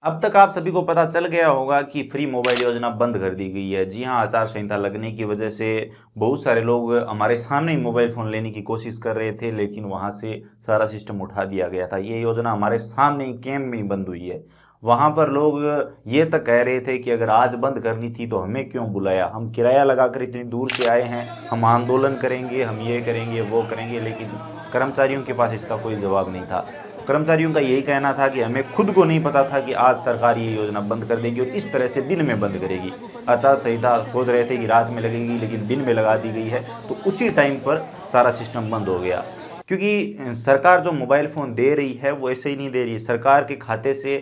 अब तक आप सभी को पता चल गया होगा कि फ्री मोबाइल योजना बंद कर दी गई है। जी हाँ, आचार संहिता लगने की वजह से बहुत सारे लोग हमारे सामने ही मोबाइल फ़ोन लेने की कोशिश कर रहे थे, लेकिन वहाँ से सारा सिस्टम उठा दिया गया था। ये योजना हमारे सामने ही कैंप में ही बंद हुई है। वहाँ पर लोग ये तक कह रहे थे कि अगर आज बंद करनी थी तो हमें क्यों बुलाया, हम किराया लगाकर इतनी दूर से आए हैं, हम आंदोलन करेंगे, हम ये करेंगे, वो करेंगे। लेकिन कर्मचारियों के पास इसका कोई जवाब नहीं था। कर्मचारियों का यही कहना था कि हमें खुद को नहीं पता था कि आज सरकार ये योजना बंद कर देगी और इस तरह से दिन में बंद करेगी। आचार संहिता सोच रहे थे कि रात में लगेगी, लेकिन दिन में लगा दी गई है, तो उसी टाइम पर सारा सिस्टम बंद हो गया। क्योंकि सरकार जो मोबाइल फ़ोन दे रही है वो ऐसे ही नहीं दे रही है। सरकार के खाते से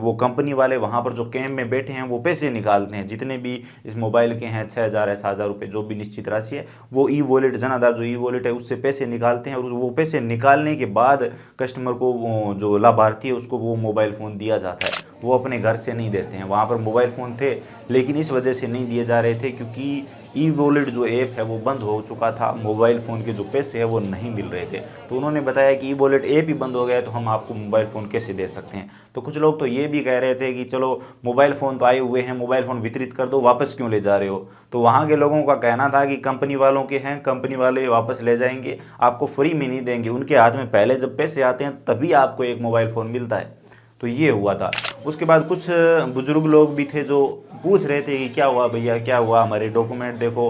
वो कंपनी वाले वहाँ पर जो कैंप में बैठे हैं वो पैसे निकालते हैं। जितने भी इस मोबाइल के हैं 6,000 है, 7,000 रुपये, जो भी निश्चित राशि है, वो ई वॉलेट, जन आधार जो ई वॉलेट है उससे पैसे निकालते हैं और वो पैसे निकालने के बाद कस्टमर को, जो लाभार्थी है, उसको वो मोबाइल फ़ोन दिया जाता है। वो अपने घर से नहीं देते हैं। वहाँ पर मोबाइल फ़ोन थे, लेकिन इस वजह से नहीं दिए जा रहे थे क्योंकि ई वॉलेट जो ऐप है वो बंद हो चुका था। मोबाइल फ़ोन के जो पैसे हैं वो नहीं मिल रहे थे। तो उन्होंने बताया कि ई वॉलेट ऐप ही बंद हो गया है, तो हम आपको मोबाइल फ़ोन कैसे दे सकते हैं। तो कुछ लोग तो ये भी कह रहे थे कि चलो मोबाइल फ़ोन तो आए हुए हैं, मोबाइल फ़ोन वितरित कर दो, वापस क्यों ले जा रहे हो। तो वहाँ के लोगों का कहना था कि कंपनी वालों के हैं, कंपनी वाले वापस ले जाएंगे, आपको फ्री में नहीं देंगे। उनके हाथ में पहले जब पैसे आते हैं तभी आपको एक मोबाइल फ़ोन मिलता है। तो ये हुआ था। उसके बाद कुछ बुजुर्ग लोग भी थे जो पूछ रहे थे कि क्या हुआ भैया, क्या हुआ, हमारे डॉक्यूमेंट देखो,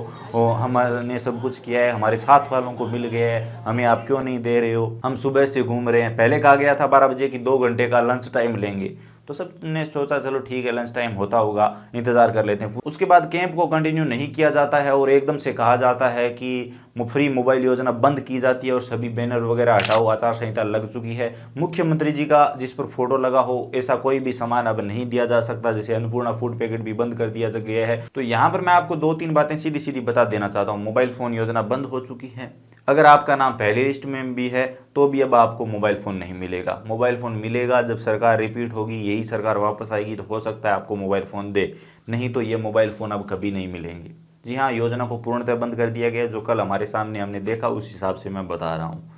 हमने सब कुछ किया है, हमारे साथ वालों को मिल गया है, हमें आप क्यों नहीं दे रहे हो, हम सुबह से घूम रहे हैं। पहले कहा गया था 12 बजे कि 2 घंटे का लंच टाइम लेंगे, तो सब ने सोचा चलो ठीक है, लंच टाइम होता होगा, इंतज़ार कर लेते हैं। उसके बाद कैंप को कंटिन्यू नहीं किया जाता है और एकदम से कहा जाता है कि फ्री मोबाइल योजना बंद की जाती है और सभी बैनर वगैरह हटाओ, आचार संहिता लग चुकी है। मुख्यमंत्री जी का जिस पर फोटो लगा हो ऐसा कोई भी सामान अब नहीं दिया जा सकता, जैसे अन्नपूर्णा फूड पैकेट भी बंद कर दिया गया है। तो यहाँ पर मैं आपको 2-3 बातें सीधी सीधी बता देना चाहता हूँ। मोबाइल फ़ोन योजना बंद हो चुकी है। अगर आपका नाम पहली लिस्ट में भी है तो भी अब आपको मोबाइल फ़ोन नहीं मिलेगा। मोबाइल फ़ोन मिलेगा जब सरकार रिपीट होगी, यही सरकार वापस आएगी तो हो सकता है आपको मोबाइल फ़ोन दे, नहीं तो ये मोबाइल फ़ोन अब कभी नहीं मिलेंगे। जी हाँ, योजना को पूर्णतः बंद कर दिया गया। जो कल हमारे सामने हमने देखा उस हिसाब से मैं बता रहा हूँ।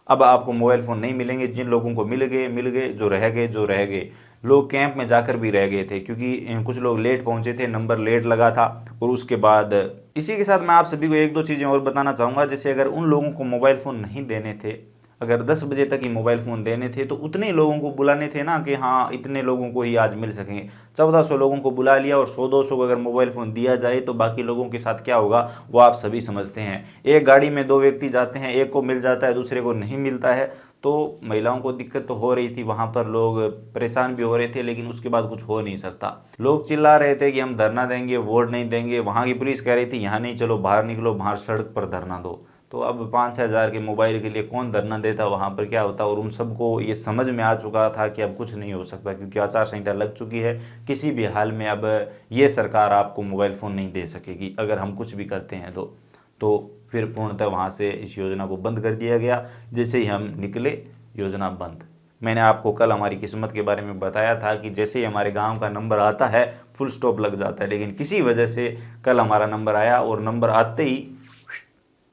अब आपको मोबाइल फ़ोन नहीं मिलेंगे। जिन लोगों को मिल गए, जो रह गए। लोग कैंप में जाकर भी रह गए थे क्योंकि कुछ लोग लेट पहुंचे थे, नंबर लेट लगा था। और उसके बाद इसी के साथ मैं आप सभी को 1-2 चीज़ें और बताना चाहूँगा। जैसे अगर उन लोगों को मोबाइल फ़ोन नहीं देने थे, अगर 10 बजे तक ही मोबाइल फ़ोन देने थे, तो उतने लोगों को बुलाने थे ना कि हाँ इतने लोगों को ही आज मिल सकेंगे। 1400 लोगों को बुला लिया और 100-200 को अगर मोबाइल फ़ोन दिया जाए तो बाकी लोगों के साथ क्या होगा वो आप सभी समझते हैं। एक गाड़ी में 2 व्यक्ति जाते हैं, एक को मिल जाता है, दूसरे को नहीं मिलता है। तो महिलाओं को दिक्कत तो हो रही थी, वहाँ पर लोग परेशान भी हो रहे थे, लेकिन उसके बाद कुछ हो नहीं सकता। लोग चिल्ला रहे थे कि हम धरना देंगे, वोट नहीं देंगे। वहाँ की पुलिस कह रही थी यहाँ नहीं, चलो बाहर निकलो, बाहर सड़क पर धरना दो। तो अब 5-6 हज़ार के मोबाइल के लिए कौन धरना देता, वहाँ पर क्या होता। और उन सबको ये समझ में आ चुका था कि अब कुछ नहीं हो सकता क्योंकि आचार संहिता लग चुकी है। किसी भी हाल में अब ये सरकार आपको मोबाइल फ़ोन नहीं दे सकेगी अगर हम कुछ भी करते हैं तो फिर पूर्णतः वहाँ से इस योजना को बंद कर दिया गया। जैसे ही हम निकले, योजना बंद। मैंने आपको कल हमारी किस्मत के बारे में बताया था कि जैसे ही हमारे गांव का नंबर आता है फुल स्टॉप लग जाता है, लेकिन किसी वजह से कल हमारा नंबर आया और नंबर आते ही।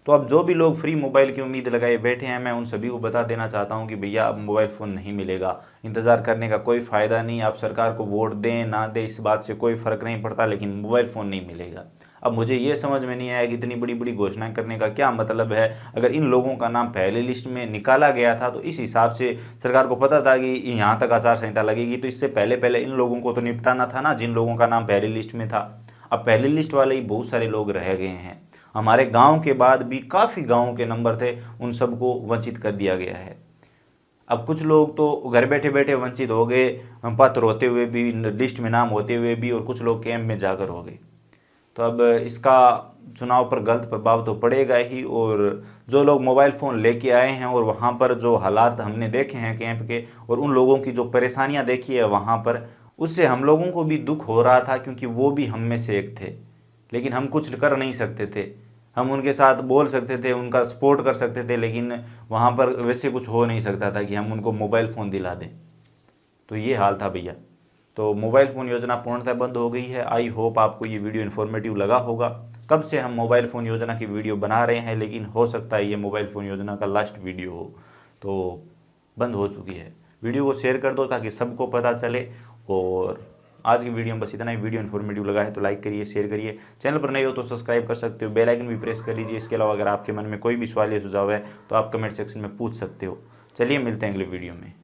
तो अब जो भी लोग फ्री मोबाइल की उम्मीद लगाए बैठे हैं, मैं उन सभी को बता देना चाहता हूं कि भैया अब मोबाइल फ़ोन नहीं मिलेगा। इंतज़ार करने का कोई फ़ायदा नहीं। आप सरकार को वोट दें ना दें इस बात से कोई फ़र्क नहीं पड़ता, लेकिन मोबाइल फ़ोन नहीं मिलेगा। अब मुझे ये समझ में नहीं आया कि इतनी बड़ी बड़ी घोषणाएं करने का क्या मतलब है। अगर इन लोगों का नाम पहले लिस्ट में निकाला गया था तो इस हिसाब से सरकार को पता था कि यहाँ तक आचार संहिता लगेगी, तो इससे पहले पहले इन लोगों को तो निपटाना था ना, जिन लोगों का नाम पहली लिस्ट में था। अब पहली लिस्ट वाले ही बहुत सारे लोग रह गए हैं। हमारे गांव के बाद भी काफ़ी गांवों के नंबर थे, उन सबको वंचित कर दिया गया है। अब कुछ लोग तो घर बैठे बैठे वंचित हो गए, पत्र होते हुए भी, लिस्ट में नाम होते हुए भी, और कुछ लोग कैंप में जाकर हो गए। तो अब इसका चुनाव पर गलत प्रभाव तो पड़ेगा ही। और जो लोग मोबाइल फ़ोन लेके आए हैं और वहाँ पर जो हालात हमने देखे हैं कैंप के, और उन लोगों की जो परेशानियाँ देखी है वहाँ पर, उससे हम लोगों को भी दुख हो रहा था क्योंकि वो भी हम में से एक थे। लेकिन हम कुछ कर नहीं सकते थे। हम उनके साथ बोल सकते थे, उनका सपोर्ट कर सकते थे, लेकिन वहाँ पर वैसे कुछ हो नहीं सकता था कि हम उनको मोबाइल फ़ोन दिला दें। तो ये हाल था भैया। तो मोबाइल फ़ोन योजना पूर्णतः बंद हो गई है। आई होप आपको ये वीडियो इन्फॉर्मेटिव लगा होगा। कब से हम मोबाइल फ़ोन योजना की वीडियो बना रहे हैं, लेकिन हो सकता है ये मोबाइल फ़ोन योजना का लास्ट वीडियो हो। तो बंद हो चुकी है। वीडियो को शेयर कर दो ताकि सबको पता चले और आज की वीडियो में बस इतना ही। वीडियो इन्फॉर्मेटिव लगा है तो लाइक करिए, शेयर करिए। चैनल पर नए हो तो सब्सक्राइब कर सकते हो, बेल आइकन भी प्रेस कर लीजिए। इसके अलावा अगर आपके मन में कोई भी सवाल या सुझाव है तो आप कमेंट सेक्शन में पूछ सकते हो। चलिए मिलते हैं अगले वीडियो में।